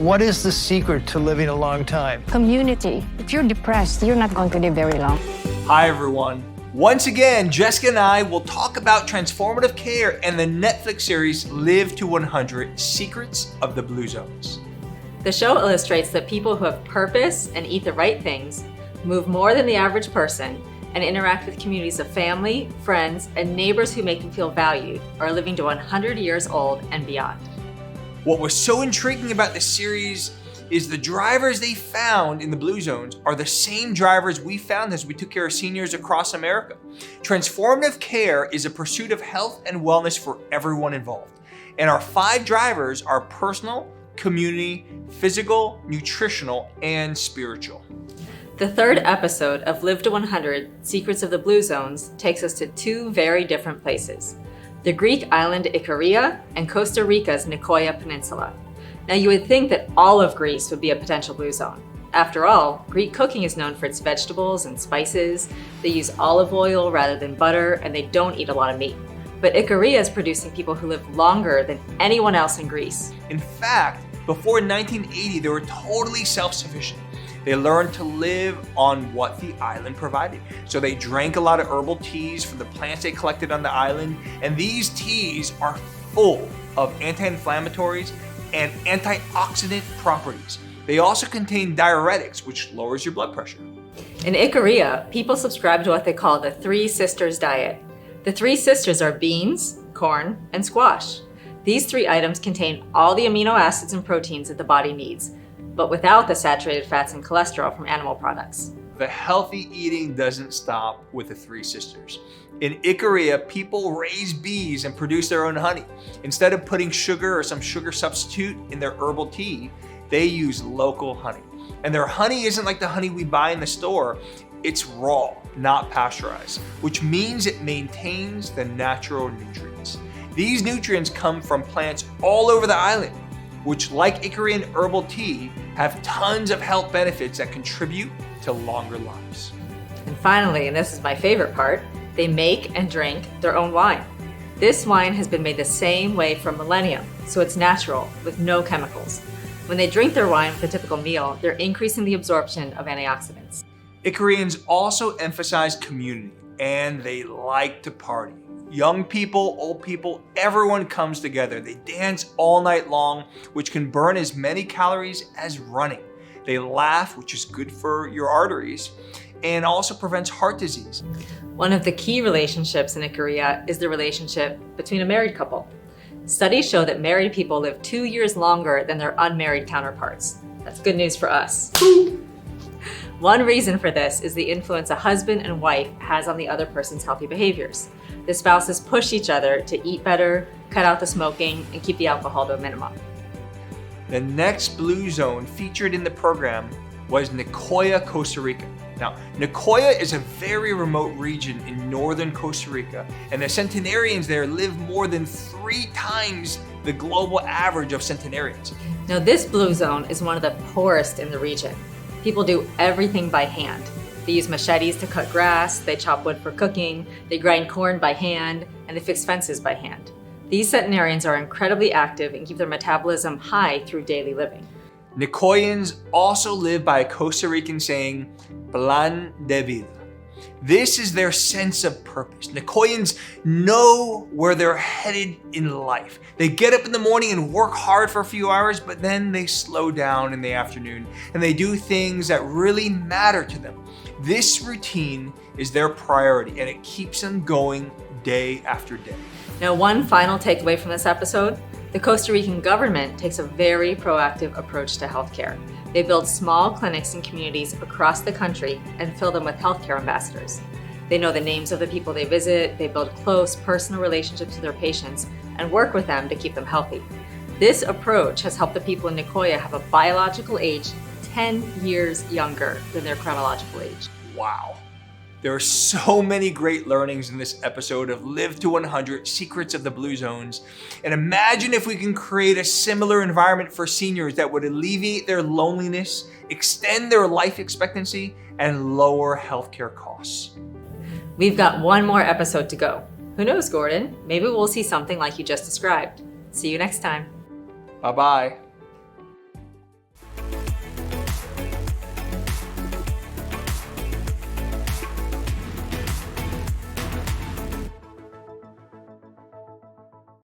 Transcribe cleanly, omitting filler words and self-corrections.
What is the secret to living a long time? Community. If you're depressed, you're not going to live very long. Hi everyone. Once again, Jessica and I will talk about transformative care and the Netflix series Live to 100: Secrets of the Blue Zones. The show illustrates that people who have purpose and eat the right things move more than the average person and interact with communities of family, friends, and neighbors who make them feel valued are living to 100 years old and beyond. What was so intriguing about this series is the drivers they found in the Blue Zones are the same drivers we found as we took care of seniors across America. Transformative care is a pursuit of health and wellness for everyone involved. And our 5 drivers are personal, community, physical, nutritional, and spiritual. The third episode of Live to 100: Secrets of the Blue Zones takes us to 2 very different places: the Greek island Ikaria and Costa Rica's Nicoya Peninsula. Now you would think that all of Greece would be a potential blue zone. After all, Greek cooking is known for its vegetables and spices. They use olive oil rather than butter, and they don't eat a lot of meat. But Ikaria is producing people who live longer than anyone else in Greece. In fact, before 1980, they were totally self-sufficient. They learned to live on what the island provided. So they drank a lot of herbal teas from the plants they collected on the island, and these teas are full of anti-inflammatories and antioxidant properties. They also contain diuretics, which lowers your blood pressure. In Ikaria, people subscribe to what they call the 3 Sisters diet. The 3 Sisters are beans, corn, and squash. These 3 items contain all the amino acids and proteins that the body needs, but without the saturated fats and cholesterol from animal products. The healthy eating doesn't stop with the 3 Sisters. In Ikaria, people raise bees and produce their own honey. Instead of putting sugar or some sugar substitute in their herbal tea, they use local honey. And their honey isn't like the honey we buy in the store. It's raw, not pasteurized, which means it maintains the natural nutrients. These nutrients come from plants all over the island, which, like Ikarian herbal tea, have tons of health benefits that contribute to longer lives. And finally, and this is my favorite part, they make and drink their own wine. This wine has been made the same way for millennia, so it's natural, with no chemicals. When they drink their wine with a typical meal, they're increasing the absorption of antioxidants. Icarians also emphasize community, and they like to party. Young people, old people, everyone comes together. They dance all night long, which can burn as many calories as running. They laugh, which is good for your arteries, and also prevents heart disease. One of the key relationships in Ikaria is the relationship between a married couple. Studies show that married people live 2 years longer than their unmarried counterparts. That's good news for us. One reason for this is the influence a husband and wife has on the other person's healthy behaviors. The spouses push each other to eat better, cut out the smoking, and keep the alcohol to a minimum. The next blue zone featured in the program was Nicoya, Costa Rica. Now, Nicoya is a very remote region in northern Costa Rica, and the centenarians there live more than 3 times the global average of centenarians. Now, this blue zone is one of the poorest in the region. People do everything by hand. They use machetes to cut grass, they chop wood for cooking, they grind corn by hand, and they fix fences by hand. These centenarians are incredibly active and keep their metabolism high through daily living. Nicoyans also live by a Costa Rican saying, plan de vida. This is their sense of purpose. Nicoyans know where they're headed in life. They get up in the morning and work hard for a few hours, but then they slow down in the afternoon and they do things that really matter to them. This routine is their priority and it keeps them going day after day. Now, one final takeaway from this episode, the Costa Rican government takes a very proactive approach to healthcare. They build small clinics in communities across the country and fill them with healthcare ambassadors. They know the names of the people they visit, they build close personal relationships with their patients, and work with them to keep them healthy. This approach has helped the people in Nicoya have a biological age 10 years younger than their chronological age. Wow. There are so many great learnings in this episode of Live to 100: Secrets of the Blue Zones. And imagine if we can create a similar environment for seniors that would alleviate their loneliness, extend their life expectancy, and lower healthcare costs. We've got one more episode to go. Who knows, Gordon? Maybe we'll see something like you just described. See you next time. Bye-bye.